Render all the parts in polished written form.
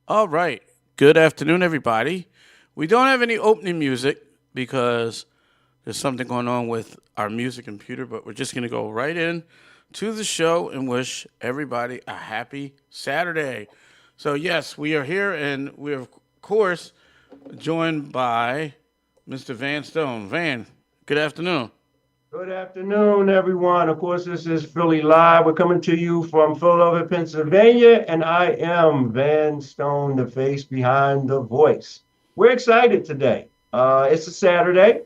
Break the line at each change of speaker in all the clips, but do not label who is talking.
All right. Good afternoon, everybody. We don't have any opening music because there's something going on with our music computer, but we're just going to go right in to the show and wish everybody a happy Saturday. So, yes, we are here and we're, of course, joined by Mr. Van Stone. Van, good afternoon.
Good afternoon, everyone. Of course, this is Philly Live. We're coming to you from Philadelphia, Pennsylvania, and I am Van Stone, the face behind the voice. We're excited today. It's a Saturday.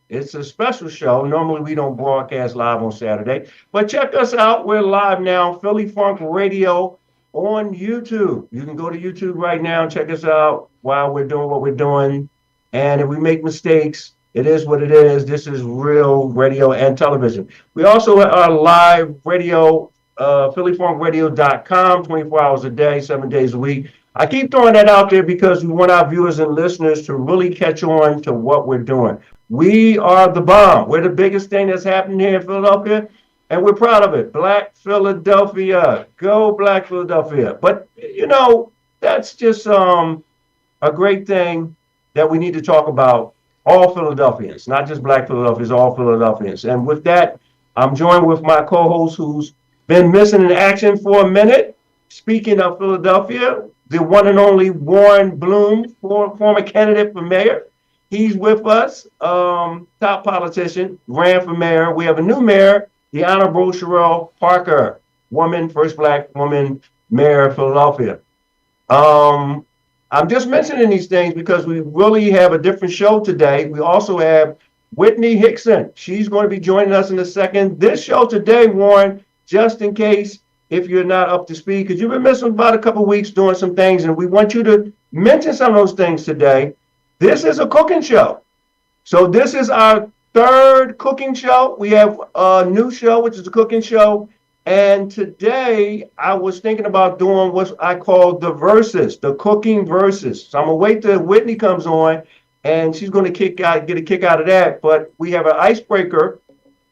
It's a special show. Normally, we don't broadcast live on Saturday, but check us out. We're live now, Philly Funk Radio on YouTube. You can go to YouTube right now and check us out while we're doing what we're doing. And if we make mistakes, it is what it is. This is real radio and television. We also are live radio, phillyfunkradio.com, 24 hours a day, 7 days a week. I keep throwing that out there because we want our viewers and listeners to really catch on to what we're doing. We are the bomb. We're the biggest thing that's happening here in Philadelphia, and we're proud of it. Black Philadelphia. Go Black Philadelphia. But, that's just a great thing that we need to talk about. All Philadelphians, not just Black Philadelphians, all Philadelphians. And with that, I'm joined with my co-host who's been missing in action for a minute. Speaking of Philadelphia, the one and only Warren Bloom, former candidate for mayor. He's with us, top politician, ran for mayor. We have a new mayor, the Honorable Sherelle Parker, first Black woman mayor of Philadelphia. I'm just mentioning these things because we really have a different show today. We also have Whitney Hickson. She's going to be joining us in a second. This show today, Warren, just in case if you're not up to speed, because you've been missing about a couple of weeks doing some things, and we want you to mention some of those things today. This is a cooking show. So this is our third cooking show. We have a new show, which is a cooking show. And today I was thinking about doing what I call the verses, the cooking verses. So I'm gonna wait till Whitney comes on and she's gonna get a kick out of that. But we have an icebreaker,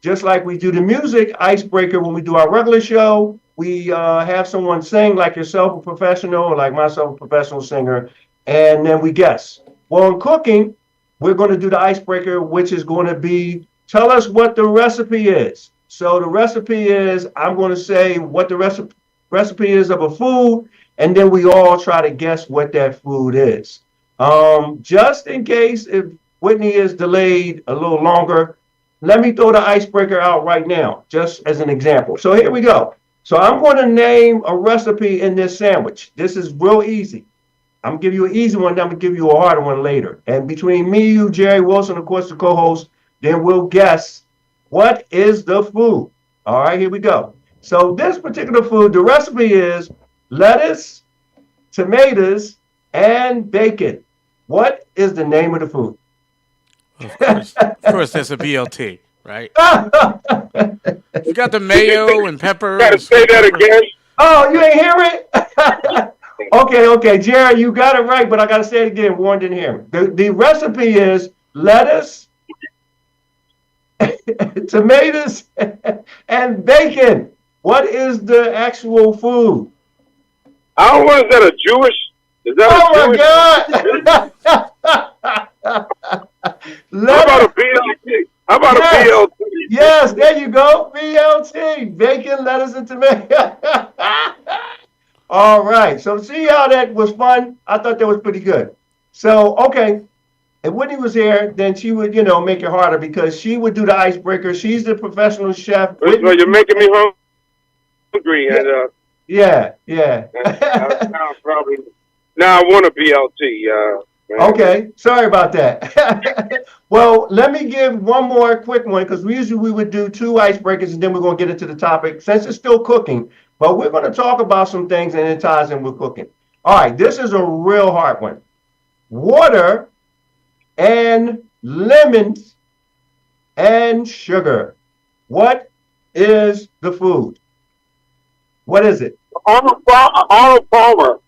just like we do the music icebreaker when we do our regular show. We have someone sing like yourself, a professional, or like myself, a professional singer, and then we guess. Well, in cooking, we're gonna do the icebreaker, which is gonna be, tell us what the recipe is. So the recipe is, I'm going to say what the recipe is of a food, and then we all try to guess what that food is. Just in case if Whitney is delayed a little longer, let me throw the icebreaker out right now, just as an example. So here we go. So I'm going to name a recipe in this sandwich. This is real easy. I'm going to give you an easy one, then I'm going to give you a harder one later. And between me, you, Jerry Wilson, of course, the co-host, then we'll guess what is the food? All right, here we go. So this particular food, the recipe is lettuce, tomatoes, and bacon. What is the name of the food?
Of course, that's a BLT, right? You got the mayo and pepper.
Gotta say that again.
Oh, you ain't hear it? Okay, Jerry, you got it right, but I got to say it again. Warren didn't hear me. The recipe is lettuce, tomatoes, and bacon. What is the actual food?
I don't know. Is that a Jewish? Is that
Oh
a
my
Jewish?
God!
How about a BLT? How about a BLT?
Yes, there you go. BLT, bacon, lettuce, and tomato. All right. So see how that was fun? I thought that was pretty good. So, okay. If Whitney was here, then she would, make it harder because she would do the icebreaker. She's the professional chef.
So you're making me hungry, and
Yeah.
now probably now I want a BLT.
Okay, sorry about that. Well, let me give one more quick one because usually we would do two icebreakers and then we're going to get into the topic since it's still cooking. But we're going to talk about some things and it ties in with cooking. All right, this is a real hard one. Water and lemons and sugar. What is the food? What is it?
Arnold Palmer.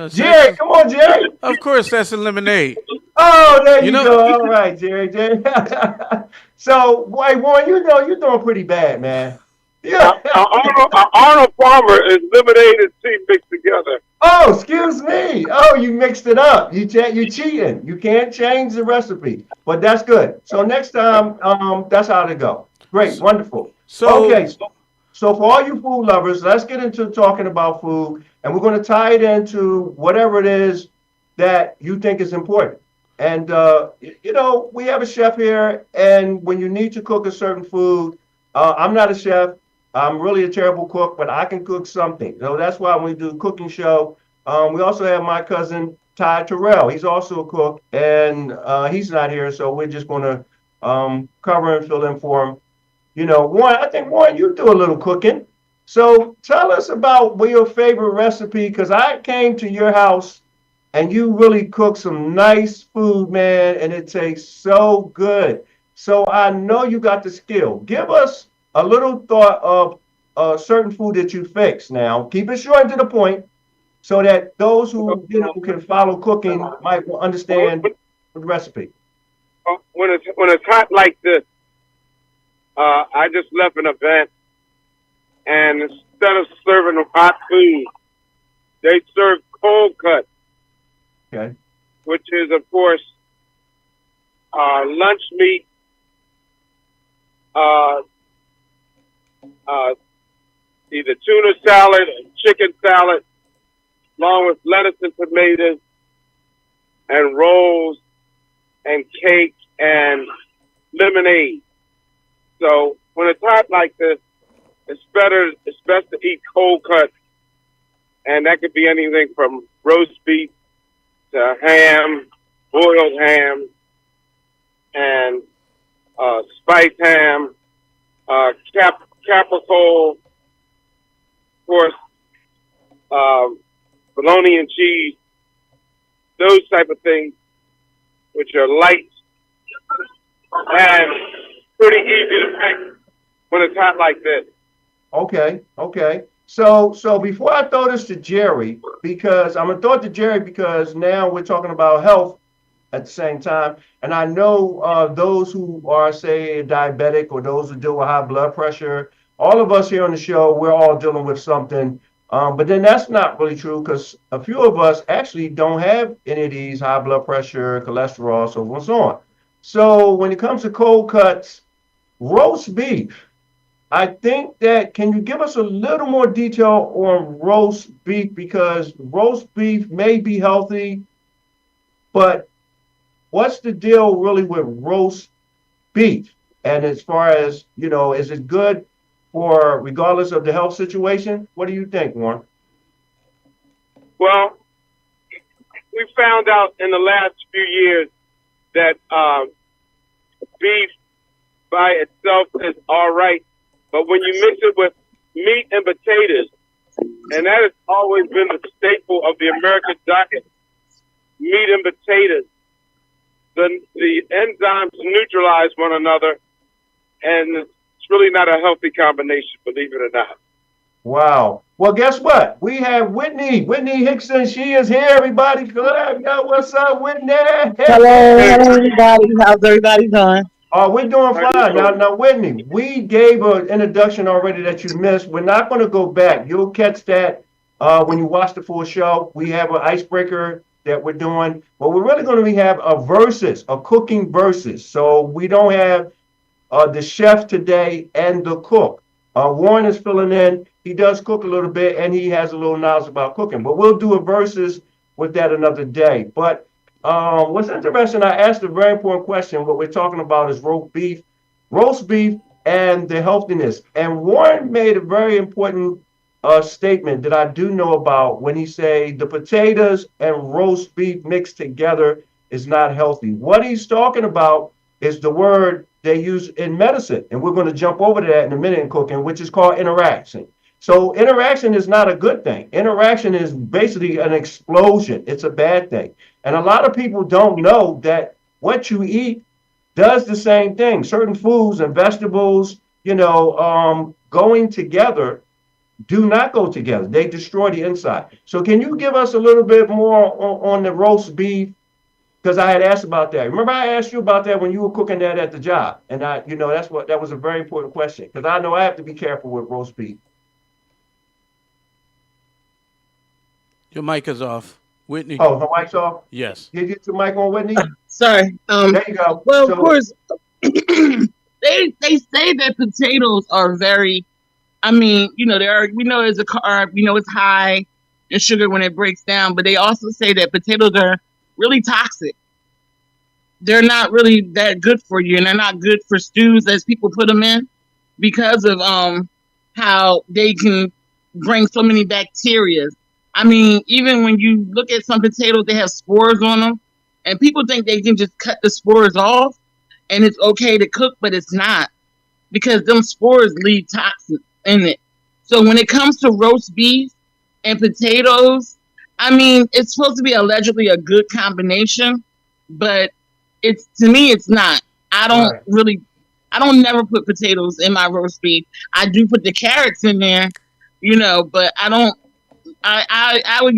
Jerry, come on, Jerry.
Of course, that's a lemonade.
Oh, there you go. All right, Jerry. So, boy, Warren, you're doing pretty bad, man. Yeah.
Arnold Palmer is lemonade and tea mixed together.
Oh, excuse me. Oh, you mixed it up. You cheating. You can't change the recipe, but that's good. So next time, that's how to go. Great, wonderful.
So
Okay, so for all you food lovers, let's get into talking about food, and we're going to tie it into whatever it is that you think is important. And we have a chef here, and when you need to cook a certain food, I'm not a chef. I'm really a terrible cook, but I can cook something. So that's why when we do a cooking show, we also have my cousin Ty Terrell. He's also a cook, and he's not here, so we're just going to cover and fill in for him. Warren, I think, Warren, you do a little cooking. So tell us about what your favorite recipe, because I came to your house and you really cook some nice food, man, and it tastes so good. So I know you got the skill. Give us a little thought of a certain food that you fix now. Keep it short and to the point so that those who can follow cooking might understand the recipe.
When it's hot like this, I just left an event, and instead of serving hot food, they serve cold cut,
Okay.
which is, of course, lunch meat, either tuna salad or chicken salad, along with lettuce and tomatoes, and rolls, and cake, and lemonade. So when it's hot like this, it's best to eat cold cut, and that could be anything from roast beef to ham, boiled ham, and spiced ham, capricorn, of course, bologna and cheese, those type of things, which are light and pretty easy to make when it's hot like this.
Okay. So before I throw this to Jerry, because I'm gonna throw it to Jerry because now we're talking about health at the same time, and I know those who are, say, diabetic or those who deal with high blood pressure. All of us here on the show, we're all dealing with something. But then that's not really true because a few of us actually don't have any of these high blood pressure, cholesterol, so forth and so on. So when it comes to cold cuts, roast beef. I think that can you give us a little more detail on roast beef because roast beef may be healthy, but what's the deal really with roast beef? And as far as, is it good for regardless of the health situation? What do you think, Warren?
Well, we found out in the last few years that beef by itself is all right, but when you mix it with meat and potatoes, and that has always been the staple of the American diet, meat and potatoes, the enzymes neutralize one another, and it's really not a healthy combination, believe it or not.
Wow. Well, guess what? We have Whitney Hickson. She is here, everybody. Good up, yo. What's up, Whitney?
Hello, everybody. How's everybody doing?
Oh, we're doing fine. Now, Whitney, we gave an introduction already that you missed. We're not going to go back. You'll catch that when you watch the full show. We have an icebreaker that we're doing, but we're really going to have a cooking versus. So we don't have the chef today and the cook. Warren is filling in. He does cook a little bit, and he has a little knowledge about cooking. But we'll do a versus with that another day. But what's interesting, I asked a very important question. What we're talking about is roast beef and the healthiness. And Warren made a very important statement that I do know about when he say the potatoes and roast beef mixed together is not healthy. What he's talking about is the word they use in medicine. And we're going to jump over to that in a minute in cooking, which is called interaction. So interaction is not a good thing. Interaction is basically an explosion. It's a bad thing. And a lot of people don't know that what you eat does the same thing. Certain foods and vegetables, going together do not go together. They destroy the inside. So can you give us a little bit more on the roast beef Because I had asked about that. Remember, I asked you about that when you were cooking that at the job, and that was a very important question because I know I have to be careful with roast beef.
Your mic is off, Whitney.
Oh, her mic's off.
Yes.
Did you get your mic on, Whitney?
Sorry.
There you go.
Well, of
So,
course, they say that potatoes are very. I mean, we know it's a carb. We know it's high in sugar when it breaks down, but they also say that potatoes are really toxic. They're not really that good for you, and they're not good for stews as people put them in because of how they can bring so many bacteria. I mean, even when you look at some potatoes, they have spores on them, and people think they can just cut the spores off, and it's okay to cook, but it's not because them spores leave toxins in it. So when it comes to roast beef and potatoes, I mean, it's supposed to be allegedly a good combination, but it's to me, it's not. I don't
right,
really, I don't never put potatoes in my roast beef. I do put the carrots in there, but I don't. I would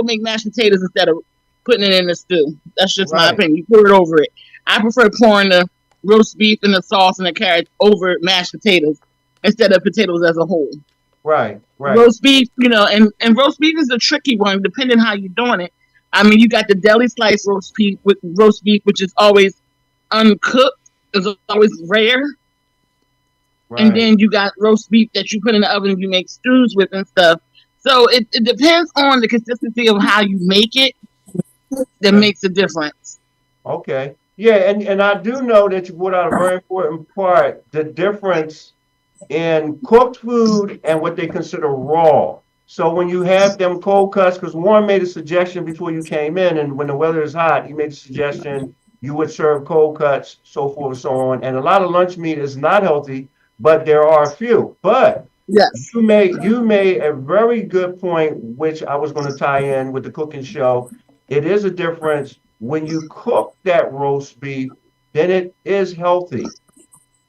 make mashed potatoes instead of putting it in the stew. That's just my
right,
opinion. You pour it over it. I prefer pouring the roast beef and the sauce and the carrots over mashed potatoes instead of potatoes as a whole.
right.
Roast beef, and roast beef is a tricky one depending how you're doing it. I mean, you got the deli slice roast beef, which is always uncooked, is always rare, and
Right.
then you got roast beef that you put in the oven and you make stews with and stuff. So it depends on the consistency of how you make it that
Okay.
makes a difference.
Okay. Yeah, and I do know that you brought out a very important part, the difference in cooked food and what they consider raw. So when you have them cold cuts, because Warren made a suggestion before you came in, and when the weather is hot, he made a suggestion you would serve cold cuts, so forth and so on. And a lot of lunch meat is not healthy, but there are a few. But
Yes.
you made a very good point, which I was going to tie in with the cooking show. It is a difference when you cook that roast beef, then it is healthy.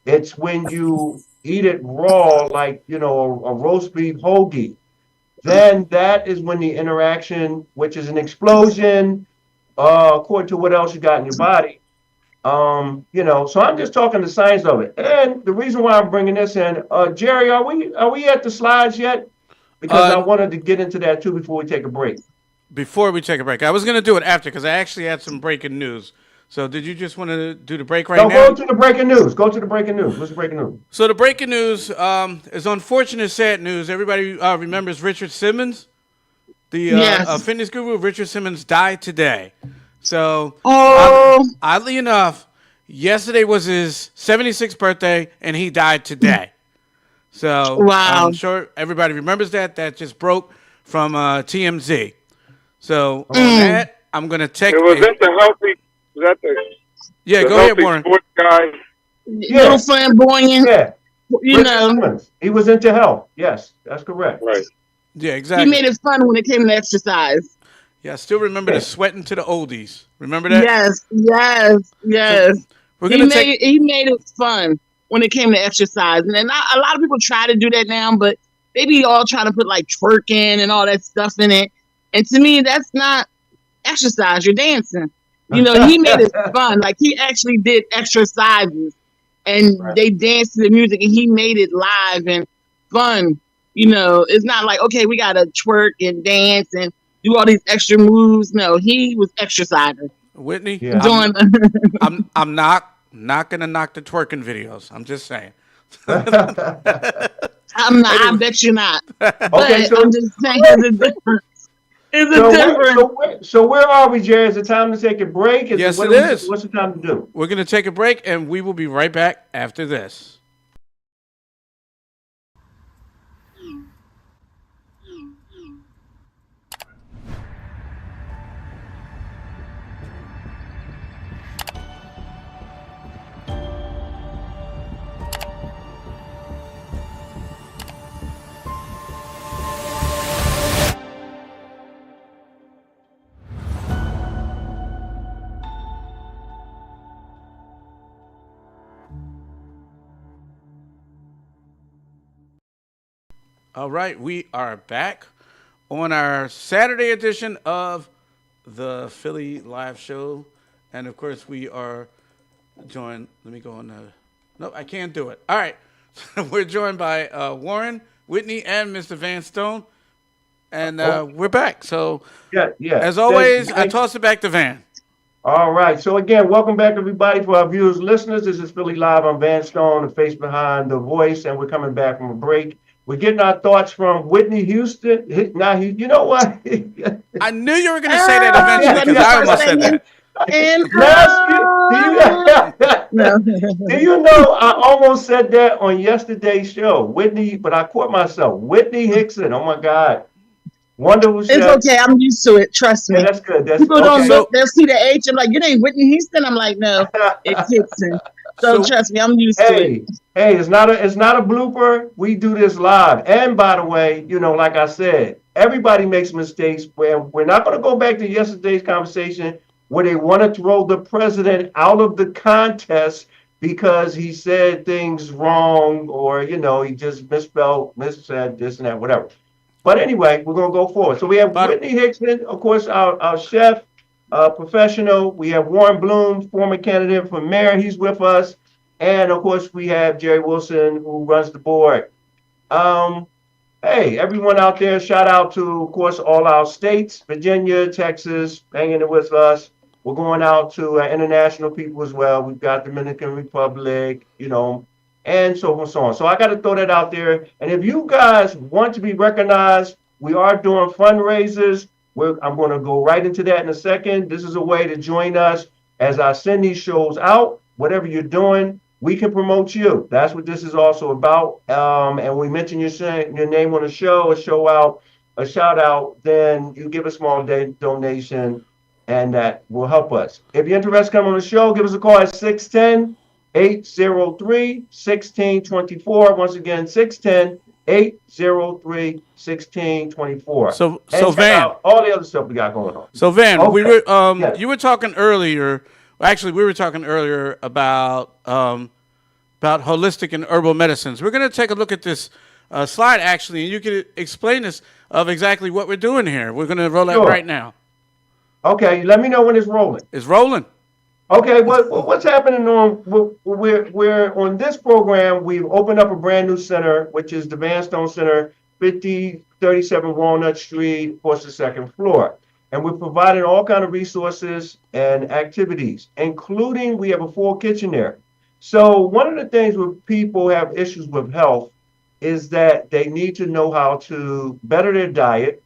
It's when you eat it raw, like a roast beef hoagie, then that is when the interaction, which is an explosion, according to what else you got in your body. So I'm just talking the science of it. And the reason why I'm bringing this in, Jerry, are we at the slides yet? Because I
Uh,
wanted to get into that too before we take a break.
Before we take a break, I was going to do it after because I actually had some breaking news. So, did you just want to do the break right
No,
now?
go to the breaking news. Go to the breaking news. What's the breaking news?
So, the breaking news is unfortunate, sad news. Everybody remembers Richard Simmons, the
Yes.
fitness guru. Richard Simmons died today. So,
Oh,
oddly enough, yesterday was his 76th birthday, and he died today. So, I'm
wow.
sure everybody remembers that. That just broke from TMZ. So on
Okay.
Mm.
that, I'm gonna take
It was
a
that the healthy, was that
yeah.
the
Go ahead,
healthy
Warren.
sports guy?
Little
Yeah,
flamboyant,
yeah.
you
Richard
know.
Simmons. He was into health. Yes, that's correct.
Right.
Yeah,
He
exactly.
made it fun when it came to exercise.
Yeah, I still remember the
Yeah.
sweating to the oldies. Remember that?
Yes, yes,
So
yes.
we're
He
gonna
made
take.
it. He made it fun when it came to exercise, and then a lot of people try to do that now, but they be all trying to put like twerking and all that stuff in it. And to me, that's not exercise. You're dancing. He made it fun. Like he actually did exercises, and
Right.
they danced to the music, and he made it live and fun. It's not like okay, we gotta twerk and dance and do all these extra moves. No, he was exercising,
Whitney,
Yeah.
doing.
I'm not gonna knock the twerking videos. I'm just saying.
I'm not. I
Anyway,
bet you're not.
Okay,
But I'm
so
just saying, there's a difference. There's a
so where
difference.
so where so where are we, Jerry? Is it time to take a break? Is it
yes,
what
it
are we
is.
what's the time to do?
We're gonna take a break, and we will be right back after this. All right, we are back on our Saturday edition of the Philly Live Show. And of course, we are joined. Let me go on. No, I can't do it. All right. We're joined by Warren, Whitney, and Mr. Van Stone. And we're back. So,
Yeah.
as always, I toss it back to Van.
All right. So again, welcome back, everybody, for our viewers, listeners. This is Philly Live. I'm Van Stone, the face behind the voice, and we're coming back from a break. We're getting our thoughts from Whitney Houston. Now, you know what?
I knew you were going to say that eventually because I almost said that.
Do you know I almost said that on yesterday's show? Whitney, but I caught myself. Whitney Hickson. Oh my God. Wonderful
It's
chef.
Okay. I'm used to it. Trust me.
Yeah, that's good.
People don't
okay.
look. They'll see the H. I'm like, your name Whitney Houston. I'm like, no, it's Hickson. So trust me, I'm used to it.
Hey, it's not a blooper. We do this live. And by the way, like I said, everybody makes mistakes. We're not going to go back to yesterday's conversation where they want to throw the president out of the contest because he said things wrong or, he just missaid this and that, whatever. But anyway, we're going to go forward. So we have Whitney Hickson, of course, our chef, professional. We have Warren Bloom, former candidate for mayor. He's with us. And, of course, we have Jerry Wilson, who runs the board. Hey, everyone out there, shout out to, of course, all our states, Virginia, Texas, hanging with us. We're going out to international people as well. We've got Dominican Republic, and so on and so on. So I got to throw that out there. And if you guys want to be recognized, we are doing fundraisers. I'm going to go right into that in a second. This is a way to join us as I send these shows out. Whatever you're doing, we can promote you. That's what this is also about. And we mention your name on the show, a shout out, then you give a small donation. And that will help us. If you're interested in coming on the show, give us a call at 610-803-1624. Once again, 610-803-1624.
So Van,
all the other stuff we got going on.
So Van,
Okay.
Yes. You were talking earlier. Actually, we were talking earlier about holistic and herbal medicines. We're going to take a look at this slide actually, and you can explain us of exactly what we're doing here. We're going to roll that right now.
Okay, let me know when it's rolling.
It's rolling.
Okay, what's happening we're on this program, we've opened up a brand new center, which is the Van Stone Center, 5037 Walnut Street, of course, the second floor. And we're providing all kind of resources and activities, including we have a full kitchen there. So one of the things when people have issues with health is that they need to know how to better their diet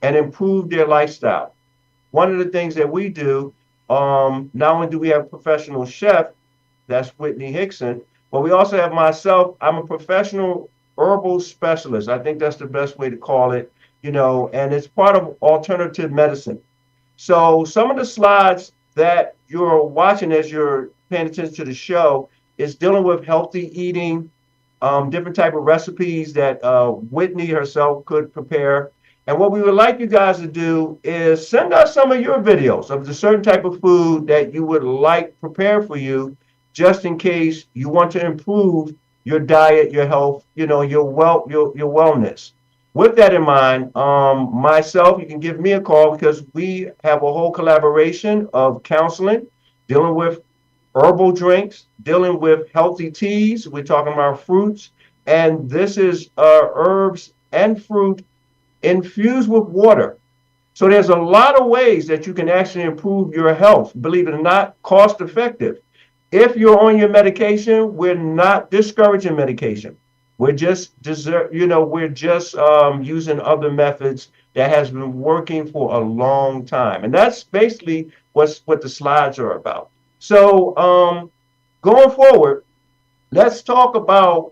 and improve their lifestyle. One of the things that we do, not only do we have a professional chef, that's Whitney Hickson, but we also have myself. I'm a professional herbal specialist. I think that's the best way to call it, and it's part of alternative medicine. So some of the slides that you're watching as you're paying attention to the show is dealing with healthy eating, different type of recipes that Whitney herself could prepare. And what we would like you guys to do is send us some of your videos of the certain type of food that you would like prepared for you, just in case you want to improve your diet, your health, your wellness. With that in mind, myself, you can give me a call because we have a whole collaboration of counseling, dealing with herbal drinks, dealing with healthy teas. We're talking about fruits, and this is herbs and fruit infused with water. So there's a lot of ways that you can actually improve your health, believe it or not, cost effective. If you're on your medication, we're not discouraging medication. We're just using other methods that has been working for a long time. And that's basically what the slides are about. So going forward, let's talk about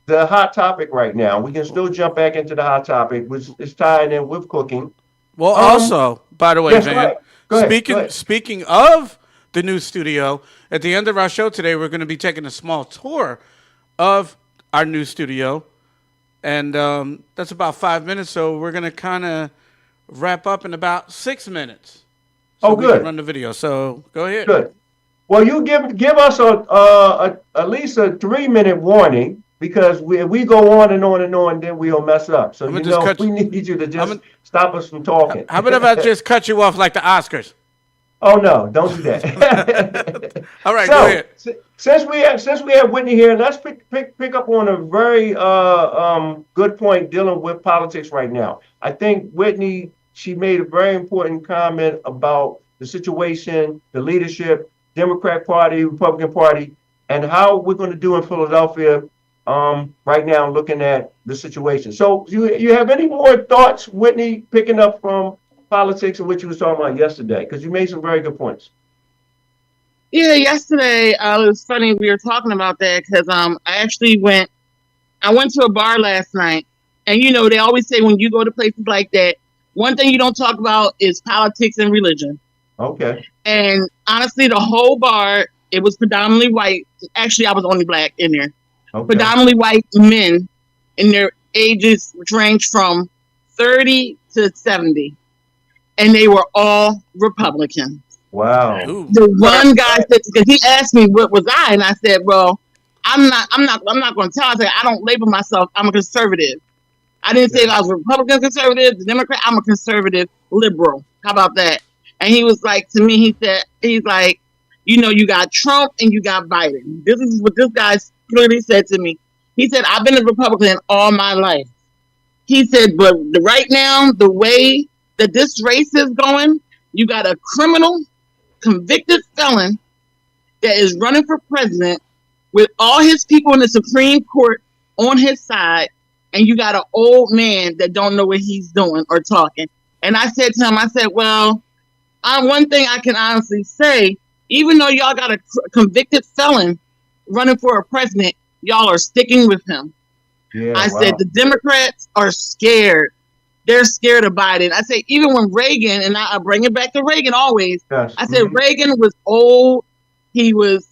the hot topic right now. We can still jump back into the hot topic, which is tied in with cooking.
Well, also, by the way,
yes,
Van,
go ahead.
Speaking of the new studio, at the end of our show today, we're going to be taking a small tour of our new studio. And that's about 5 minutes, so we're going to kind of wrap up in about 6 minutes. So we
good.
can run the video. So go ahead.
Good. Well, you give us at least a 3-minute warning. Because if we go on and on and on, then we'll mess up. So we need you to just stop us from talking.
How about if I just cut you off like the Oscars?
Oh no, don't do that.
All right, go
So
ahead.
since we have Whitney here, let's pick up on a very good point dealing with politics right now. I think Whitney, she made a very important comment about the situation, the leadership, Democrat Party, Republican Party, and how we're going to do in Philadelphia right now, looking at the situation. So you have any more thoughts, Whitney, picking up from politics and what you was talking about yesterday? Because you made some very good points.
Yeah, yesterday it was funny we were talking about that because I went to a bar last night, and they always say when you go to places like that, one thing you don't talk about is politics and religion.
Okay.
And honestly, the whole bar, it was predominantly white. Actually, I was only black in there.
Okay.
Predominantly white men, and their ages which ranged from 30 to 70, and they were all Republicans.
Wow.
Ooh.
The one guy said, because he asked me what was I, and I said, well, I'm not going to tell. I said I don't label myself. I'm a conservative. I didn't say if I was a Republican conservative, the Democrat. I'm a conservative liberal. How about that? And he was like to me, he's like, you got Trump and you got Biden. This is what this guy clearly said to me. He said, I've been a Republican all my life. He said, but right now, the way that this race is going, you got a criminal, convicted felon that is running for president with all his people in the Supreme Court on his side, and you got an old man that don't know what he's doing or talking. And I said to him, I said, well, one thing I can honestly say, even though y'all got a convicted felon running for a president, y'all are sticking with him.
Yeah,
I
wow.
said the Democrats are scared. They're scared of Biden. I said even when Reagan, and I bring it back to Reagan always.
Yes.
I said Reagan was old. He was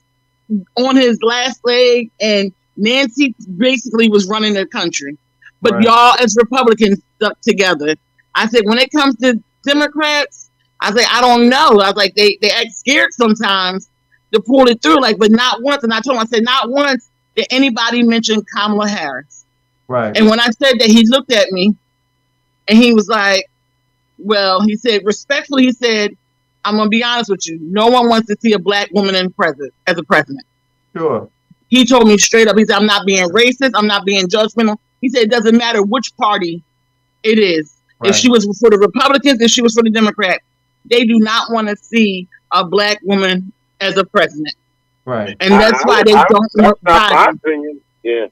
on his last leg, and Nancy basically was running the country. But
Right.
y'all as Republicans stuck together. I said when it comes to Democrats, I say I don't know. I was like they act scared sometimes to pull it through, but not once. And I told him, I said not once did anybody mention Kamala Harris.
Right.
And when I said that, he looked at me and he was like, well, he said respectfully, he said, I'm gonna be honest with you. No one wants to see a black woman as a president.
Sure.
He told me straight up, he said, I'm not being racist, I'm not being judgmental. He said it doesn't matter which party it is.
Right.
If she was for the Republicans, if she was for the Democrats, they do not want to see a black woman as a president.
Right.
And that's why they don't want
That's not my
Biden.
opinion. Yeah.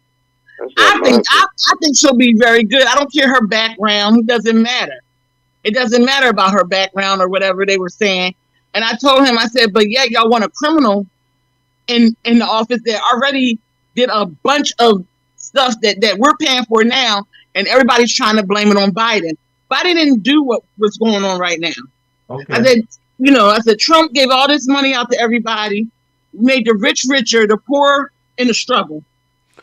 That's
I
not my
think
opinion.
I think she'll be very good. I don't care her background. It doesn't matter. It doesn't matter about her background or whatever they were saying. And I told him, I said, but yeah, y'all want a criminal in the office that already did a bunch of stuff that we're paying for now, and everybody's trying to blame it on Biden. Biden didn't do what was going on right now.
Okay.
I said Trump gave all this money out to everybody, made the rich richer, the poor in the struggle.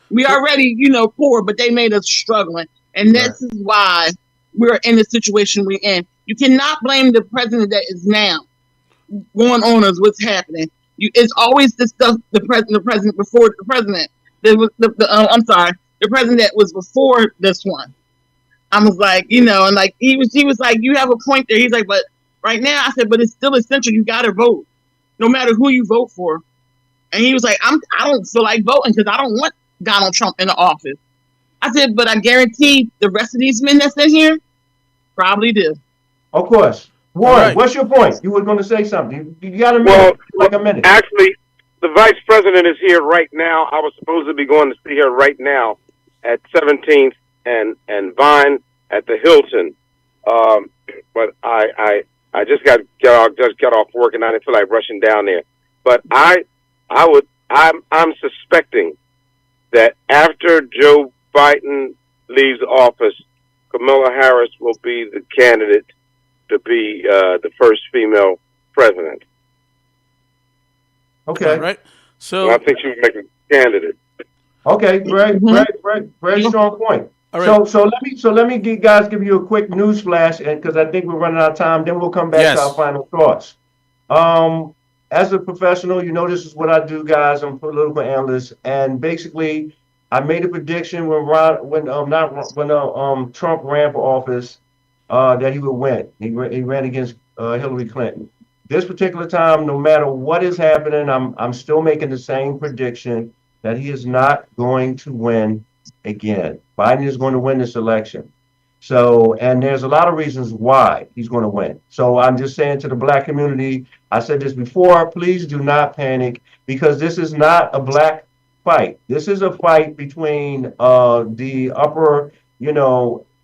We already, poor, but they made us struggling. And this is why we're in the situation we're in. You cannot blame the president that is now going on as what's happening. It's always the stuff the president before the president. The president that was before this one. I was like, and like he was like, you have a point there. He's like, but right now, I said, but it's still essential. You got to vote, no matter who you vote for. And he was like, I don't feel like voting because I don't want Donald Trump in the office. I said, but I guarantee the rest of these men that's in here probably do.
Of course. Warren,
Right.
what's your point? You were going to say something. You got a
Well,
minute, like a minute.
Actually, the vice president is here right now. I was supposed to be going to see her right now at 17th and Vine at the Hilton. But I just got off work and I didn't feel like rushing down there. But I'm suspecting that after Joe Biden leaves office, Kamala Harris will be the candidate to be the first female president.
Okay.
All right. So,
And I think she would make a candidate.
Okay. Very strong point.
all right.
So let me give you a quick news flash, and because I think we're running out of time, then we'll come back
Yes.
to our final thoughts. As a professional, this is what I do, guys. I'm a political analyst, and basically, I made a prediction when Trump ran for office that he would win. He ran against Hillary Clinton. this particular time, no matter what is happening, I'm still making the same prediction that he is not going to win again. Biden is going to win this election. So, and there's a lot of reasons why he's going to win. So I'm just saying to the black community, I said this before, please do not panic because this is not a black fight. This is a fight between the upper,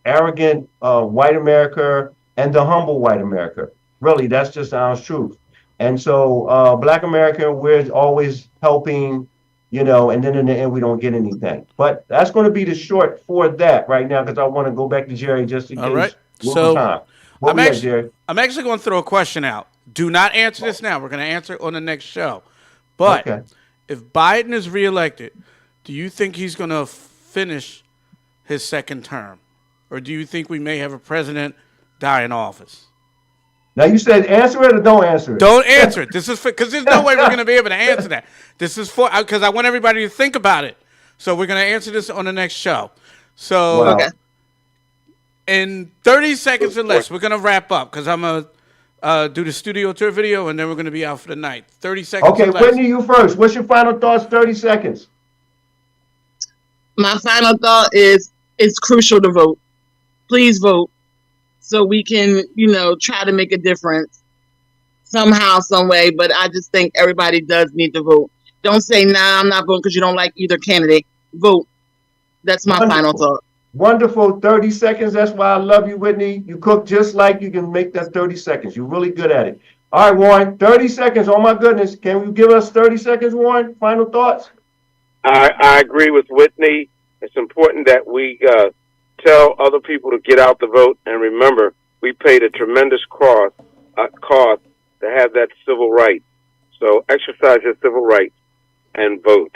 arrogant white America and the humble white America. Really, that's just the honest truth. And so black America, we're always helping, and then in the end, we don't get anything. But that's going to be the short for that right now, because I want to go back to Jerry just in
All
case.
right.
One
So
more time. What
I'm
we got,
actually,
Jerry?
I'm actually going to throw a question out. Do not answer this now. We're going to answer it on the next show. But
Okay.
if Biden is reelected, do you think he's going to finish his second term? Or do you think we may have a president die in office?
Now you said answer it or don't answer it.
Don't answer it. This is because there's no way we're going to be able to answer that. This is for because I want everybody to think about it. So we're going to answer this on the next show. So
Wow.
Okay.
in 30 seconds or less, we're going to wrap up because I'm going to do the studio tour video and then we're going to be out for the night. 30 seconds
Okay,
or less.
Whitney, you first. What's your final thoughts? 30 seconds.
My final thought is it's crucial to vote. Please vote so we can, try to make a difference somehow, some way. But I just think everybody does need to vote. Don't say, nah, I'm not voting because you don't like either candidate. Vote. That's my final thought.
Wonderful. 30 seconds. That's why I love you, Whitney. You cook just like you can make that 30 seconds. You're really good at it. All right, Warren, 30 seconds. Oh, my goodness. Can you give us 30 seconds, Warren? Final thoughts?
I agree with Whitney. It's important that we tell other people to get out the vote. And remember, we paid a tremendous cost to have that civil right. So exercise your civil rights and vote.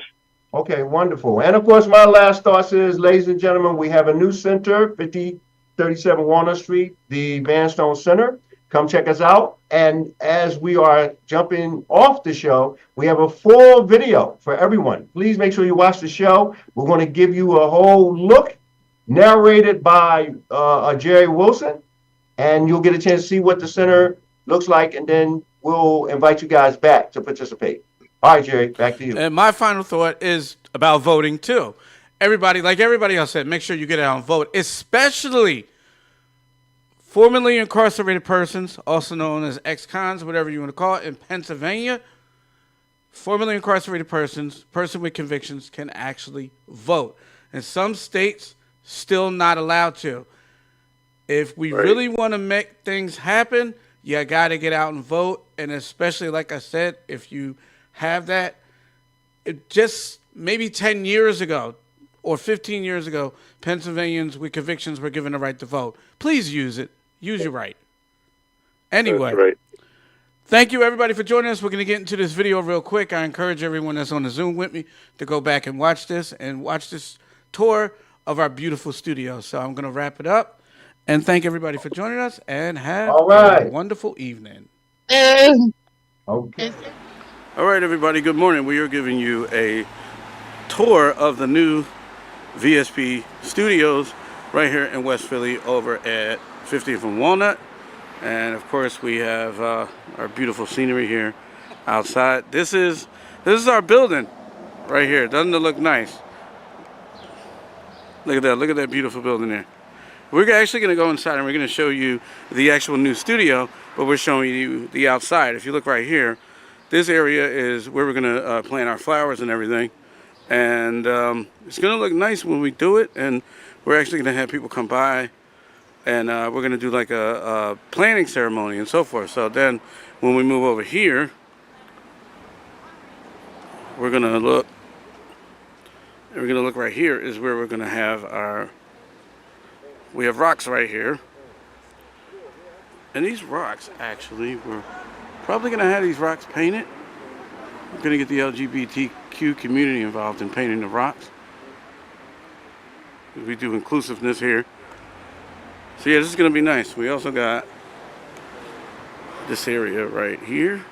Okay, wonderful. And of course, my last thoughts is, ladies and gentlemen, we have a new center, 5037 Walnut Street, the Vanstone Center. Come check us out. And as we are jumping off the show, we have a full video for everyone. Please make sure you watch the show. We're going to give you a whole look narrated by Jerry Wilson, and you'll get a chance to see what the center looks like, and then we'll invite you guys back to participate. All right, Jerry, back to you.
And my final thought is about voting, too. Everybody, like everybody else said, make sure you get out and vote, especially formerly incarcerated persons, also known as ex-cons, whatever you want to call it, in Pennsylvania. Formerly incarcerated persons, person with convictions, can actually vote. In some states, still not allowed to. If we really want to make things happen, you got to get out and vote. And especially, like I said, if you have that, just maybe 10 years ago or 15 years ago, Pennsylvanians with convictions were given the right to vote. Please use it. Use your right. Anyway,
That's right.
thank you, everybody, for joining us. We're going to get into this video real quick. I encourage everyone that's on the Zoom with me to go back and watch this tour of our beautiful studio. So I'm going to wrap it up and thank everybody for joining us and have a wonderful evening.
Okay.
All right, everybody, good morning. We are giving you a tour of the new VSP studios right here in West Philly over at 50th and Walnut. And of course, we have our beautiful scenery here outside. This is our building right here. Doesn't it look nice? Look at that. Look at that beautiful building there. We're actually going to go inside and we're going to show you the actual new studio, but we're showing you the outside. If you look right here, this area is where we're going to plant our flowers and everything. And it's going to look nice when we do it. And we're actually going to have people come by and we're going to do like a planting ceremony and so forth. So then when we move over here, we're going to look. And we're going to look right here is where we're going to have we have rocks right here. And these rocks, actually, we're probably going to have these rocks painted. We're going to get the LGBTQ community involved in painting the rocks. We do inclusiveness here. So yeah, this is going to be nice. We also got this area right here.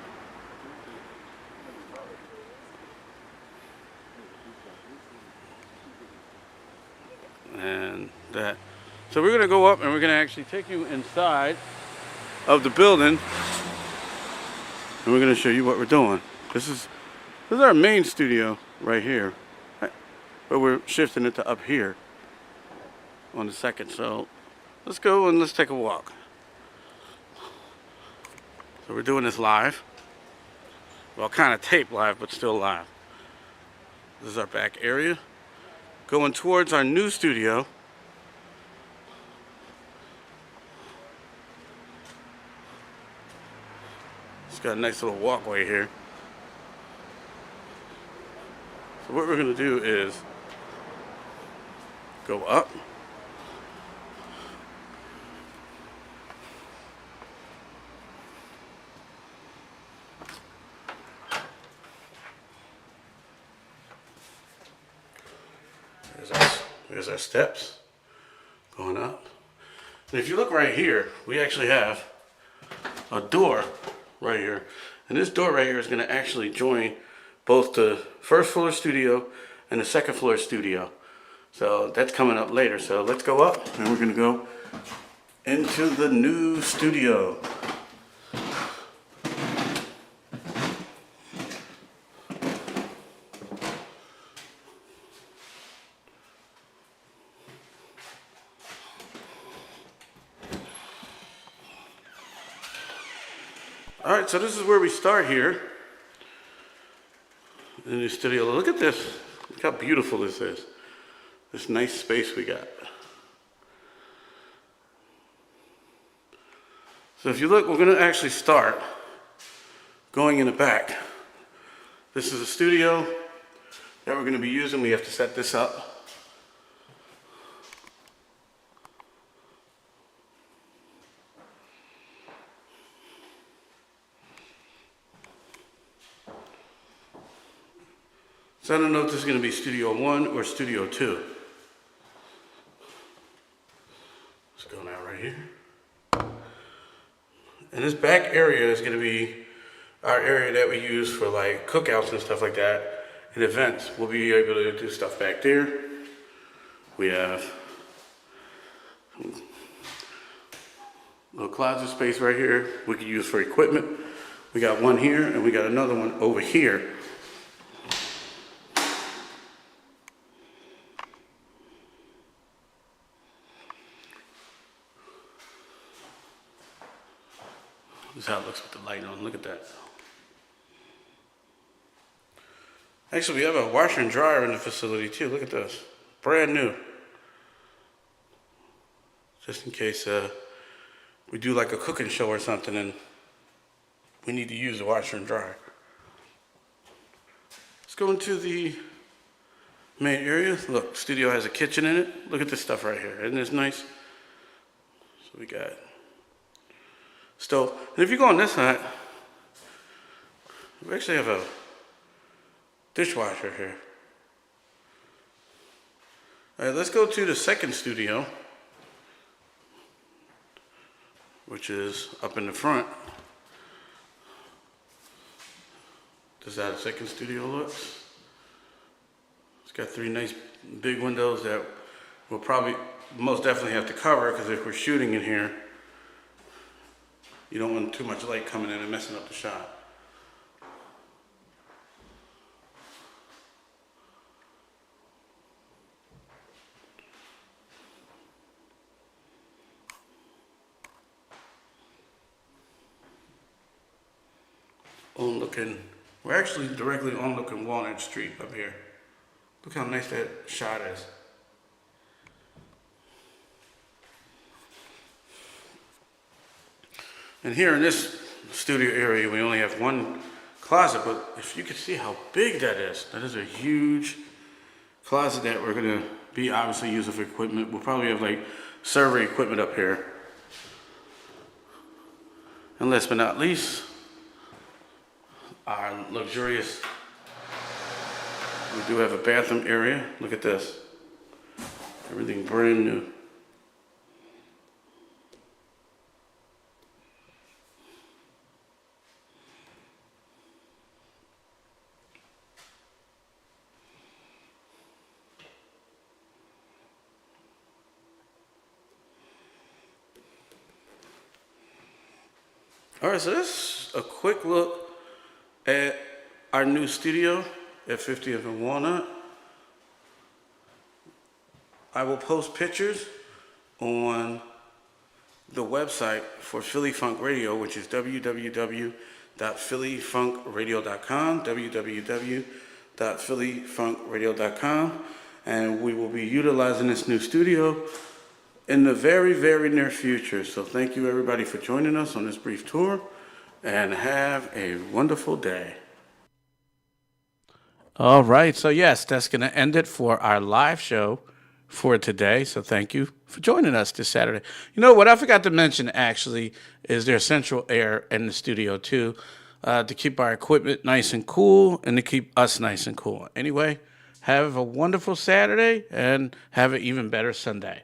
And that. So we're going to go up and we're going to actually take you inside of the building and we're going to show you what we're doing. This is our main studio right here, but we're shifting it to up here on the second. So let's go and let's take a walk. So we're doing this live. Well, kind of tape live, but still live. This is our back area. Going towards our new studio. It's got a nice little walkway here. So what we're going to do is go up. There's our steps going up. And if you look right here, we actually have a door right here. And this door right here is going to actually join both the first floor studio and the second floor studio. So that's coming up later. So let's go up and we're going to go into the new studio. All right, so this is where we start here in the new studio. Look at this. Look how beautiful this is. This nice space we got. So if you look, we're going to actually start going in the back. This is a studio that we're going to be using. We have to set this up. So I don't know if this is going to be Studio 1 or Studio 2. Let's go now right here. And this back area is going to be our area that we use for like cookouts and stuff like that and events. We'll be able to do stuff back there. We have a little closet space right here we can use for equipment. We got one here and we got another one over here. This is how it looks with the light on. Look at that. Actually, we have a washer and dryer in the facility too. Look at this. Brand new. Just in case we do like a cooking show or something and we need to use a washer and dryer. Let's go into the main area. Look, studio has a kitchen in it. Look at this stuff right here. Isn't this nice? So we got stove. And if you go on this side, we actually have a dishwasher here. All right, let's go to the second studio, which is up in the front. This is how the second studio looks. It's got 3 nice big windows that we'll probably most definitely have to cover because if we're shooting in here, you don't want too much light coming in and messing up the shot. We're actually directly on looking Walnut Street up here. Look how nice that shot is. And here in this studio area, we only have one closet, but if you could see how big that is a huge closet that we're gonna be obviously using for equipment. We'll probably have like server equipment up here. And last but not least, our luxurious, we do have a bathroom area. Look at this. Everything brand new. All right, so this is a quick look at our new studio at 50th and Walnut. I will post pictures on the website for Philly Funk Radio, which is www.phillyfunkradio.com, www.phillyfunkradio.com, and we will be utilizing this new studio in the very, very near future. So thank you everybody for joining us on this brief tour, and have a wonderful day. All right, so yes, that's going to end it for our live show for today. So thank you for joining us this Saturday. You know what I forgot to mention actually is there's central air in the studio too, to keep our equipment nice and cool and to keep us nice and cool. Anyway, have a wonderful Saturday and have an even better Sunday.